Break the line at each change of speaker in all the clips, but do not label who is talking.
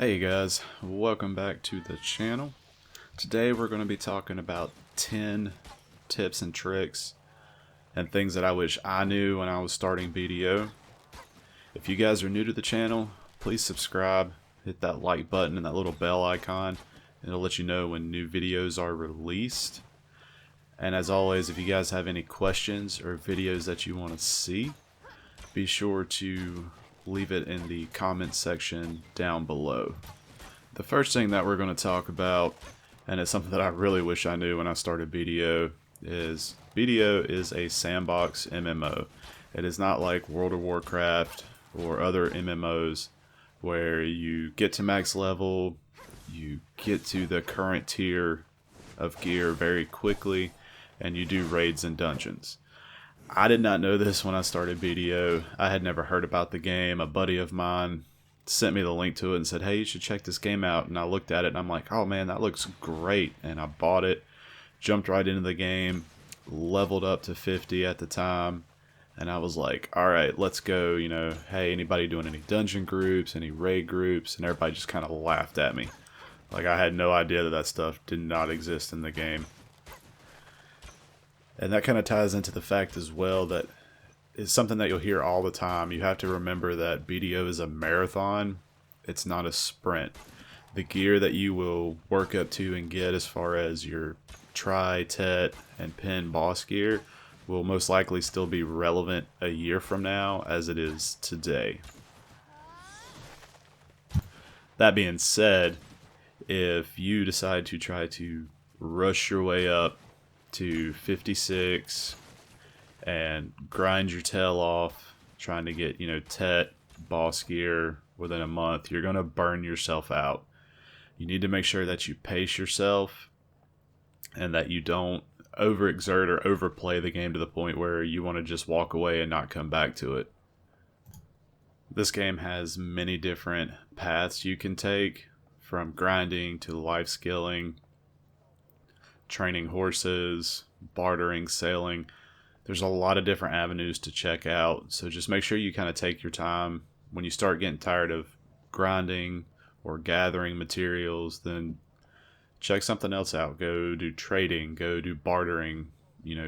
Hey guys, welcome back to the channel. Today we're going to be talking about 10 tips and tricks and things that I wish I knew when I was starting BDO. If you guys are new to the channel, please subscribe, hit that like button and that little bell icon, and it'll let you know when new videos are released. And as always, if you guys have any questions or videos that you want to see, be sure to leave it in the comment section down below. The first thing that we're going to talk about, and it's something that I really wish I knew when I started BDO, is BDO is a sandbox MMO. It is not like World of Warcraft or other MMOs where you get to max level, you get to the current tier of gear very quickly, and you do raids and dungeons. I did not know this when I started BDO. I had never heard about the game. A buddy of mine sent me the link to it and said, hey, you should check this game out. And I looked at it and I'm like, oh man, that looks great. And I bought it, jumped right into the game, leveled up to 50 at the time. And I was like, all right, let's go. You know, hey, anybody doing any dungeon groups, any raid groups? And everybody just kind of laughed at me. Like I had no idea that that stuff did not exist in the game. And that kind of ties into the fact as well that it's something that you'll hear all the time. You have to remember that BDO is a marathon. It's not a sprint. The gear that you will work up to and get as far as your tri, tet, and pin boss gear will most likely still be relevant a year from now as it is today. That being said, if you decide to try to rush your way up to 56 and grind your tail off trying to get, tet boss gear within a month, you're going to burn yourself out. You need to make sure that you pace yourself and that you don't overexert or overplay the game to the point where you want to just walk away and not come back to it. This game has many different paths you can take, from grinding to life skilling, training horses, bartering, sailing. There's a lot of different avenues to check out, so just make sure you kind of take your time. When you start getting tired of grinding or gathering materials, then check something else out. Go do trading, go do bartering,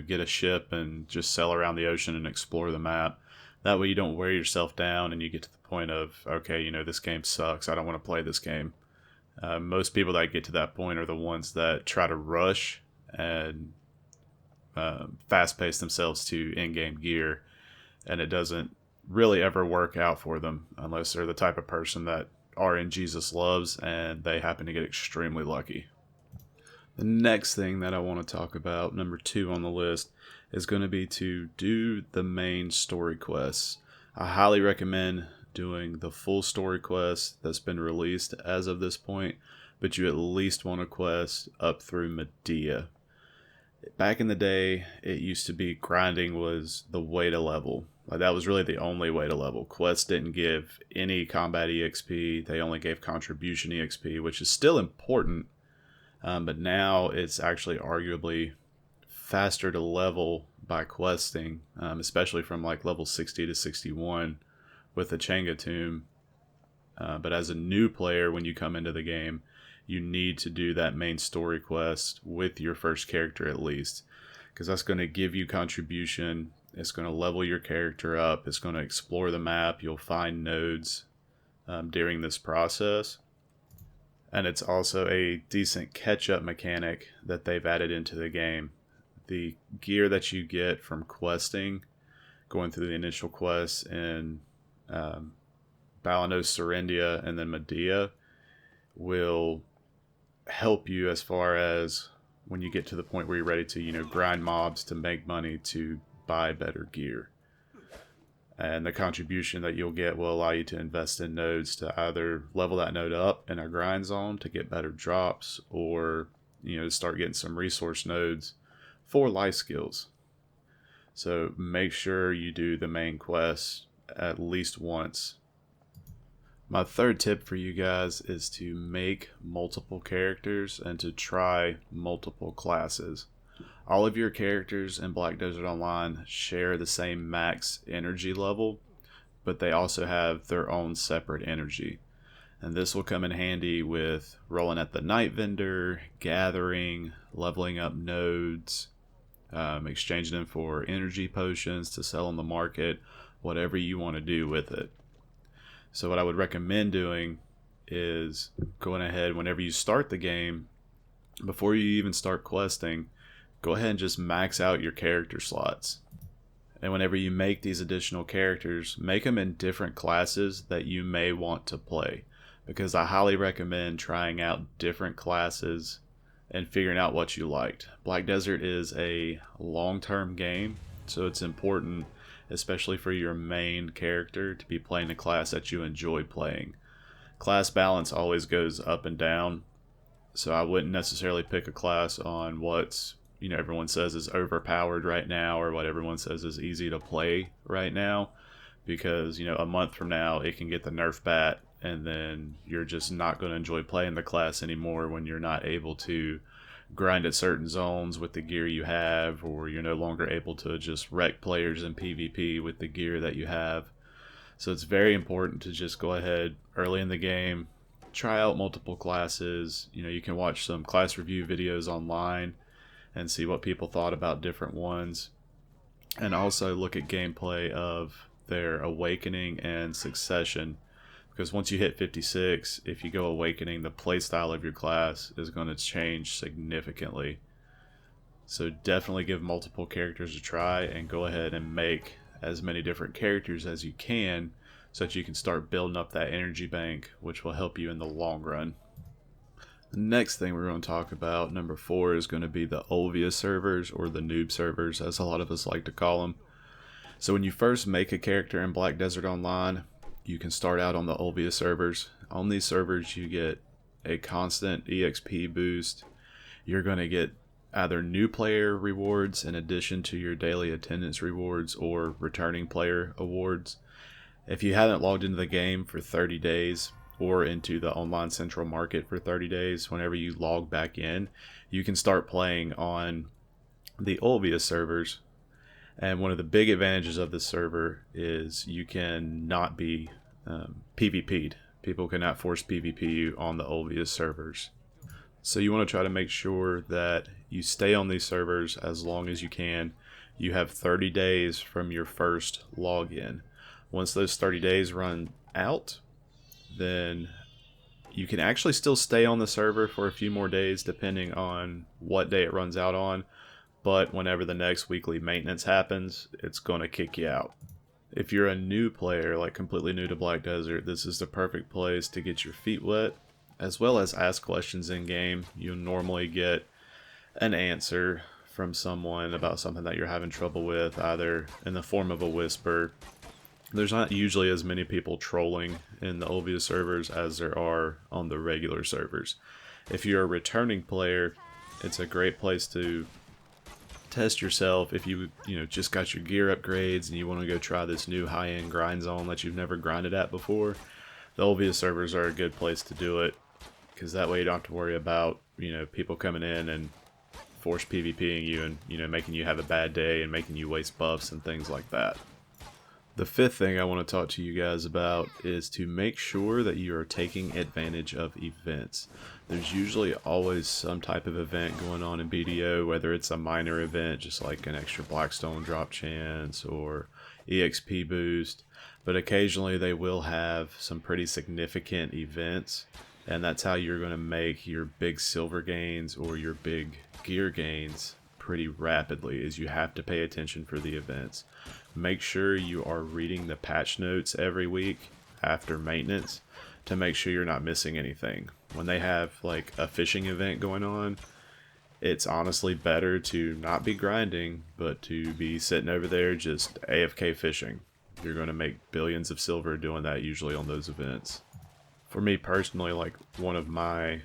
get a ship and just sail around the ocean and explore the map. That way you don't wear yourself down and you get to the point of, okay, this game sucks, I don't want to play this game. Most people that get to that point are the ones that try to rush and fast pace themselves to in-game gear, and it doesn't really ever work out for them unless they're the type of person that RNGesus loves and they happen to get extremely lucky. The next thing that I want to talk about, number 2 on the list, is going to be to do the main story quests. I highly recommend doing the full story quest that's been released as of this point, but you at least want to quest up through Medea. Back in the day, it used to be grinding was the way to level. Like that was really the only way to level. Quests didn't give any combat EXP, they only gave contribution EXP, which is still important, but now it's actually arguably faster to level by questing, especially from like level 60 to 61 with the Changa tomb. But as a new player, when you come into the game, you need to do that main story quest with your first character at least, because that's going to give you contribution. It's going to level your character up. It's going to explore the map. You'll find nodes during this process. And it's also a decent catch-up mechanic that they've added into the game. The gear that you get from questing, going through the initial quests in Balanos, Serendia, and then Medea, will help you as far as when you get to the point where you're ready to, grind mobs to make money to buy better gear. And the contribution that you'll get will allow you to invest in nodes to either level that node up in a grind zone to get better drops, or, start getting some resource nodes for life skills. So make sure you do the main quest at least once. My third tip for you guys is to make multiple characters and to try multiple classes. All of your characters in Black Desert Online share the same max energy level, but they also have their own separate energy. And this will come in handy with rolling at the night vendor, gathering, leveling up nodes, exchanging them for energy potions to sell on the market, whatever you want to do with it. So what I would recommend doing is going ahead whenever you start the game, before you even start questing, go ahead and just max out your character slots. And whenever you make these additional characters, make them in different classes that you may want to play. Because I highly recommend trying out different classes and figuring out what you liked. Black Desert is a long-term game, so it's important, especially for your main character, to be playing a class that you enjoy playing. Class balance always goes up and down, so I wouldn't necessarily pick a class on what's, everyone says is overpowered right now, or what everyone says is easy to play right now, because a month from now it can get the nerf bat, and then you're just not going to enjoy playing the class anymore when you're not able to grind at certain zones with the gear you have, or you're no longer able to just wreck players in PvP with the gear that you have. So it's very important to just go ahead early in the game, try out multiple classes. You can watch some class review videos online and see what people thought about different ones, and also look at gameplay of their Awakening and Succession, because once you hit 56, if you go Awakening, the playstyle of your class is going to change significantly. So definitely give multiple characters a try, and go ahead and make as many different characters as you can, so that you can start building up that energy bank, which will help you in the long run. The next thing we're going to talk about, number 4, is going to be the Olvia servers, or the noob servers, as a lot of us like to call them. So when you first make a character in Black Desert Online, you can start out on the Olvia servers. On these servers, you get a constant EXP boost. You're going to get either new player rewards in addition to your daily attendance rewards, or returning player awards. If you haven't logged into the game for 30 days, or into the online central market for 30 days, whenever you log back in, you can start playing on the Olvia servers. And one of the big advantages of this server is you can not be PvP'd. People cannot force PvP you on the Olvia servers. So you want to try to make sure that you stay on these servers as long as you can. You have 30 days from your first login. Once those 30 days run out, then you can actually still stay on the server for a few more days depending on what day it runs out on. But whenever the next weekly maintenance happens, it's going to kick you out. If you're a new player, like completely new to Black Desert, this is the perfect place to get your feet wet, as well as ask questions in game. You'll normally get an answer from someone about something that you're having trouble with, either in the form of a whisper. There's not usually as many people trolling in the Olvia servers as there are on the regular servers. If you're a returning player, it's a great place to test yourself. If you just got your gear upgrades and you want to go try this new high-end grind zone that you've never grinded at before, the Olvia servers are a good place to do it, because that way you don't have to worry about people coming in and force PvPing you and making you have a bad day and making you waste buffs and things like that. The fifth thing I want to talk to you guys about is to make sure that you are taking advantage of events. There's usually always some type of event going on in BDO, whether it's a minor event, just like an extra Blackstone drop chance or EXP boost, but occasionally they will have some pretty significant events, and that's how you're going to make your big silver gains or your big gear gains pretty rapidly, is you have to pay attention for the events. Make sure you are reading the patch notes every week after maintenance to make sure you're not missing anything. When they have like a fishing event going on, it's honestly better to not be grinding, but to be sitting over there just AFK fishing. You're going to make billions of silver doing that usually on those events. For me personally, like one of my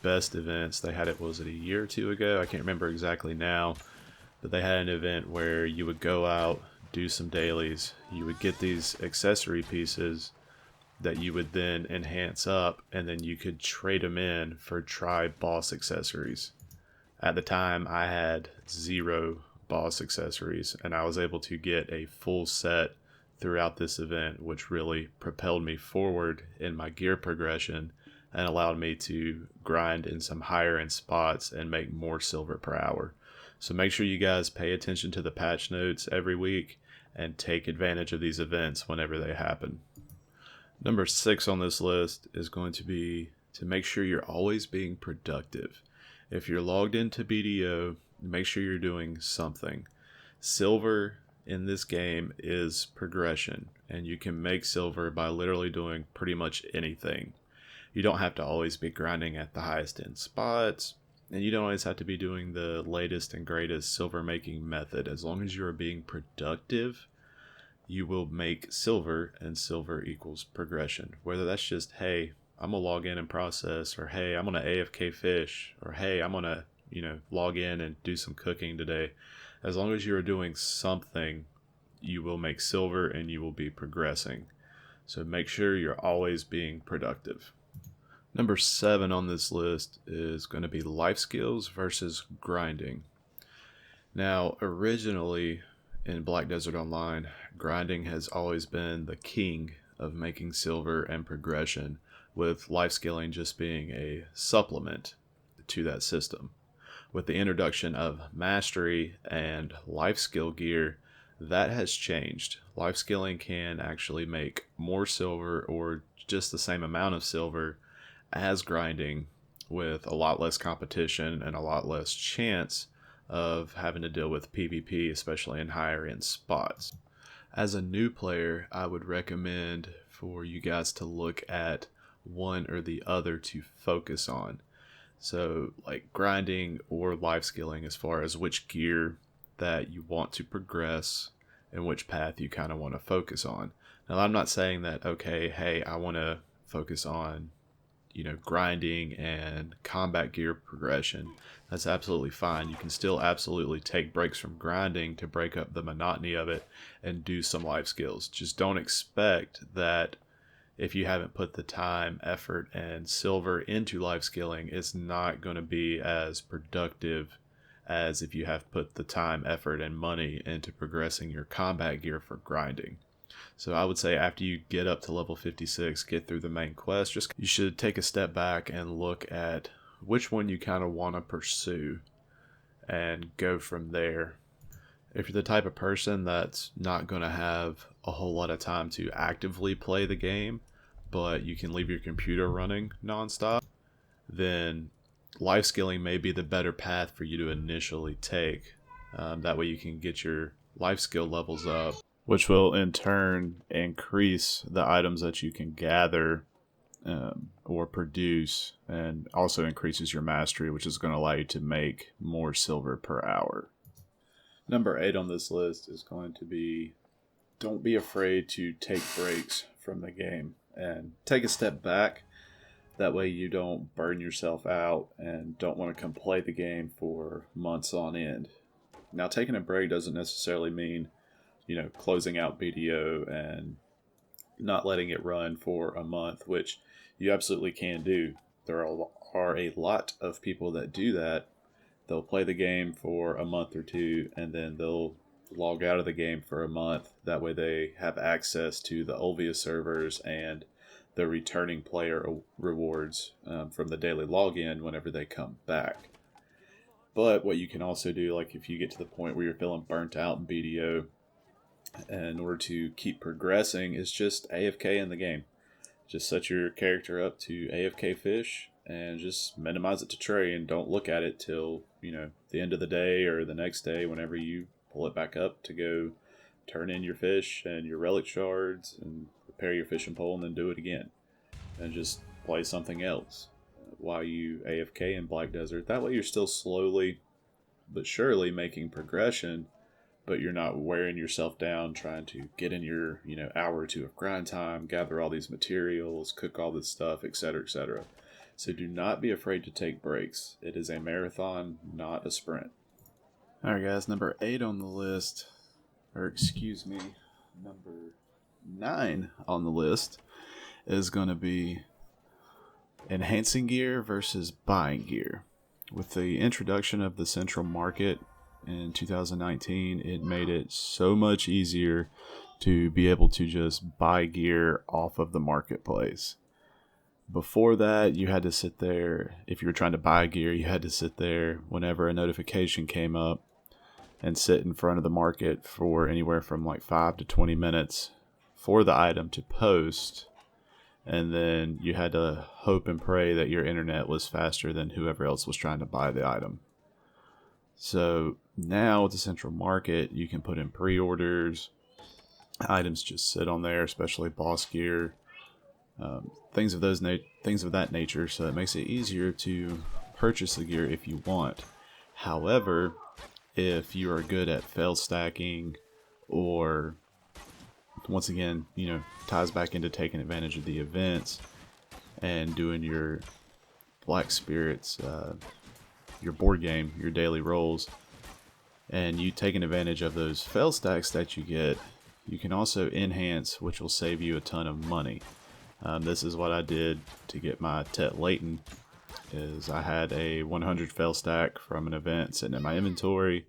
best events, they had it, was it a year or two ago? I can't remember exactly now, but they had an event where you would go out, do some dailies, you would get these accessory pieces that you would then enhance up, and then you could trade them in for tribe boss accessories. At the time, I had 0 boss accessories, and I was able to get a full set throughout this event, which really propelled me forward in my gear progression and allowed me to grind in some higher end spots and make more silver per hour. So make sure you guys pay attention to the patch notes every week and take advantage of these events whenever they happen. Number 6 on this list is going to be to make sure you're always being productive. If you're logged into BDO, make sure you're doing something. Silver in this game is progression, and you can make silver by literally doing pretty much anything. You don't have to always be grinding at the highest end spots, and you don't always have to be doing the latest and greatest silver making method. As long as you are being productive, you will make silver, and silver equals progression. Whether that's just, hey, I'm gonna log in and process, or hey, I'm gonna AFK fish, or hey, I'm gonna log in and do some cooking today. As long as you are doing something, you will make silver and you will be progressing. So make sure you're always being productive. Number 7 on this list is going to be life skills versus grinding. Now, originally in Black Desert Online, grinding has always been the king of making silver and progression, with life skilling just being a supplement to that system. With the introduction of mastery and life skill gear, that has changed. Life skilling can actually make more silver or just the same amount of silver as grinding, with a lot less competition and a lot less chance of having to deal with PvP, especially in higher end spots. As a new player, I would recommend for you guys to look at one or the other to focus on. So like grinding or life skilling as far as which gear that you want to progress and which path you kind of want to focus on. Now, I'm not saying that, okay, hey, I want to focus on, grinding and combat gear progression. That's absolutely fine. You can still absolutely take breaks from grinding to break up the monotony of it and do some life skills. Just don't expect that if you haven't put the time, effort, and silver into life skilling, it's not going to be as productive as if you have put the time, effort, and money into progressing your combat gear for grinding. So I would say after you get up to level 56, get through the main quest, you should take a step back and look at which one you kind of want to pursue and go from there. If you're the type of person that's not going to have a whole lot of time to actively play the game, but you can leave your computer running nonstop, then life skilling may be the better path for you to initially take. That way you can get your life skill levels up, which will in turn increase the items that you can gather or produce, and also increases your mastery, which is going to allow you to make more silver per hour. Number 8 on this list is going to be, don't be afraid to take breaks from the game and take a step back. That way you don't burn yourself out and don't want to come play the game for months on end. Now, taking a break doesn't necessarily mean, closing out BDO and not letting it run for a month, which you absolutely can do. There are a lot of people that do that. They'll play the game for a month or two, and then they'll log out of the game for a month. That way they have access to the Olvia servers and the returning player rewards from the daily login whenever they come back. But what you can also do, like if you get to the point where you're feeling burnt out in BDO, in order to keep progressing, is just AFK in the game. Just set your character up to AFK fish and just minimize it to tray, and don't look at it till the end of the day or the next day whenever you pull it back up to go turn in your fish and your relic shards and prepare your fishing pole, and then do it again and just play something else while you AFK in Black Desert. That way you're still slowly but surely making progression, but you're not wearing yourself down trying to get in your hour or two of grind time, gather all these materials, cook all this stuff, etc., etc. So do not be afraid to take breaks. It is a marathon, not a sprint. Alright guys, number 8 on the list, number 9 on the list is going to be enhancing gear versus buying gear. With the introduction of the central market in 2019, it made it so much easier to be able to just buy gear off of the marketplace. Before that, you had to sit there. If you were trying to buy gear, you had to sit there whenever a notification came up and sit in front of the market for anywhere from like 5 to 20 minutes for the item to post. And then you had to hope and pray that your internet was faster than whoever else was trying to buy the item. So now with the central market, you can put in pre-orders. Items just sit on there, especially boss gear. Things of that nature, so it makes it easier to purchase the gear if you want. However, if you are good at fail stacking, or once again, ties back into taking advantage of the events and doing your Black Spirits, your board game, your daily rolls, and you taking advantage of those fail stacks that you get, you can also enhance, which will save you a ton of money. This is what I did to get my Tet Leighton, is I had a 100 fail stack from an event sitting in my inventory,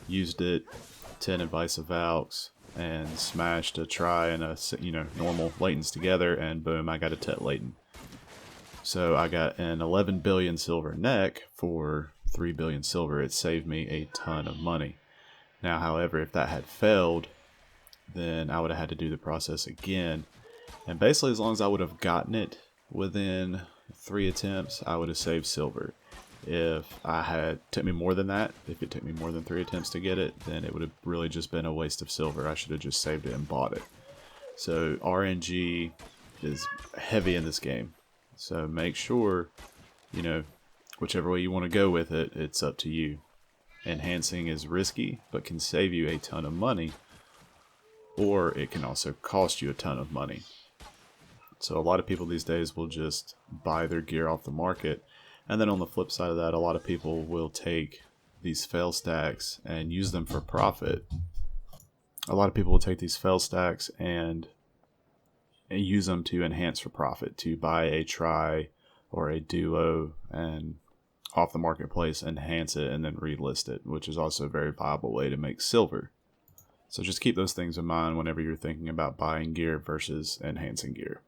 used it, 10 Advice of Valks, and smashed a try and a normal Leightons together, and boom, I got a Tet Leighton. So I got an 11 billion silver neck for 3 billion silver. It saved me a ton of money. Now, however, if that had failed, then I would have had to do the process again. And basically, as long as I would have gotten it within 3 attempts, I would have saved silver. If it took me more than 3 attempts to get it, then it would have really just been a waste of silver. I should have just saved it and bought it. So RNG is heavy in this game. So make sure, whichever way you want to go with it, it's up to you. Enhancing is risky, but can save you a ton of money. Or it can also cost you a ton of money. So a lot of people these days will just buy their gear off the market. And then on the flip side of that, a lot of people will take these fail stacks and use them for profit. A lot of people will take these fail stacks and use them to enhance for profit, to buy a try or a duo and off the marketplace, enhance it, and then relist it, which is also a very viable way to make silver. So just keep those things in mind whenever you're thinking about buying gear versus enhancing gear.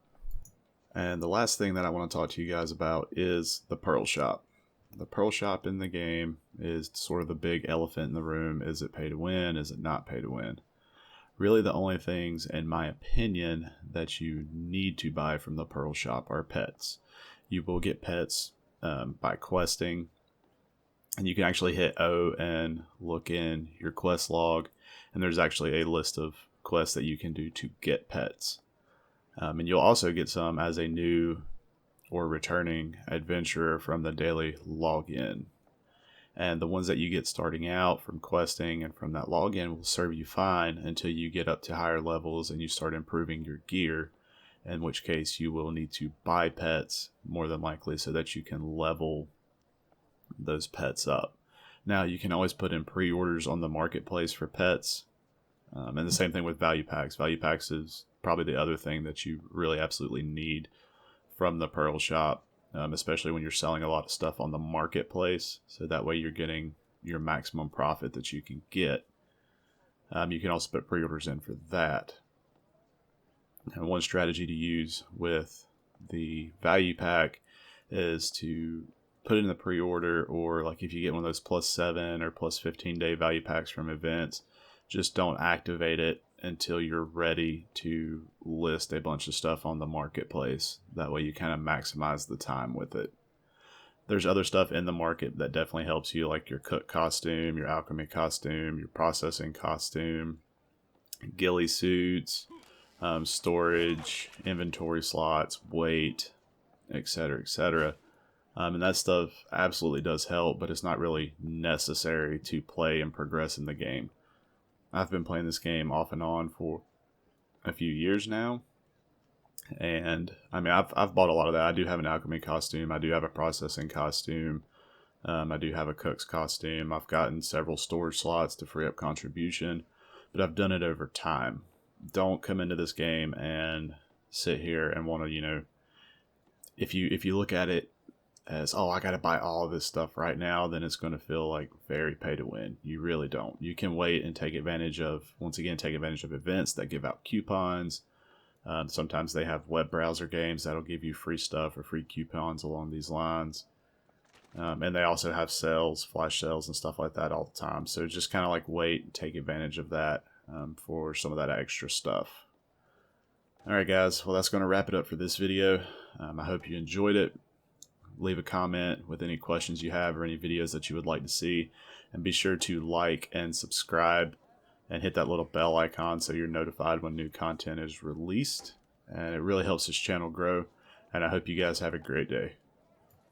And the last thing that I want to talk to you guys about is the Pearl Shop. The Pearl Shop in the game is sort of the big elephant in the room. Is it pay to win? Is it not pay to win? Really, the only things, in my opinion, that you need to buy from the Pearl Shop are pets. You will get pets by questing, and you can actually hit O and look in your quest log, and there's actually a list of quests that you can do to get pets. And you'll also get some as a new or returning adventurer from the daily login. And the ones that you get starting out from questing and from that login will serve you fine until you get up to higher levels and you start improving your gear, in which case you will need to buy pets more than likely so that you can level those pets up. Now, you can always put in pre-orders on the marketplace for pets. And the same thing with value packs. Value packs is probably the other thing that you really absolutely need from the Pearl Shop, especially when you're selling a lot of stuff on the marketplace. So that way you're getting your maximum profit that you can get. You can also put pre-orders in for that. And one strategy to use with the value pack is to put in the pre-order, or like if you get one of those +7 or +15 day value packs from events, just don't activate it until you're ready to list a bunch of stuff on the marketplace. That way you kind of maximize the time with it. There's other stuff in the market that definitely helps you, like your cook costume, your alchemy costume, your processing costume, ghillie suits, storage, inventory slots, weight, etc., etc. And that stuff absolutely does help, but it's not really necessary to play and progress in the game. I've been playing this game off and on for a few years now, and I mean, I've bought a lot of that. I do have an alchemy costume. I do have a processing costume. I do have a cook's costume. I've gotten several storage slots to free up contribution, but I've done it over time. Don't come into this game and sit here and want to, if you look at it as, oh, I got to buy all of this stuff right now, then it's going to feel like very pay to win. You really don't. You can wait and take advantage of, once again, take advantage of events that give out coupons. Sometimes they have web browser games that'll give you free stuff or free coupons along these lines. And they also have sales, flash sales and stuff like that all the time. So just kind of like wait and take advantage of that for some of that extra stuff. Alright guys, well that's going to wrap it up for this video. I hope you enjoyed it. Leave a comment with any questions you have or any videos that you would like to see. And be sure to like and subscribe and hit that little bell icon so you're notified when new content is released. And it really helps this channel grow. And I hope you guys have a great day.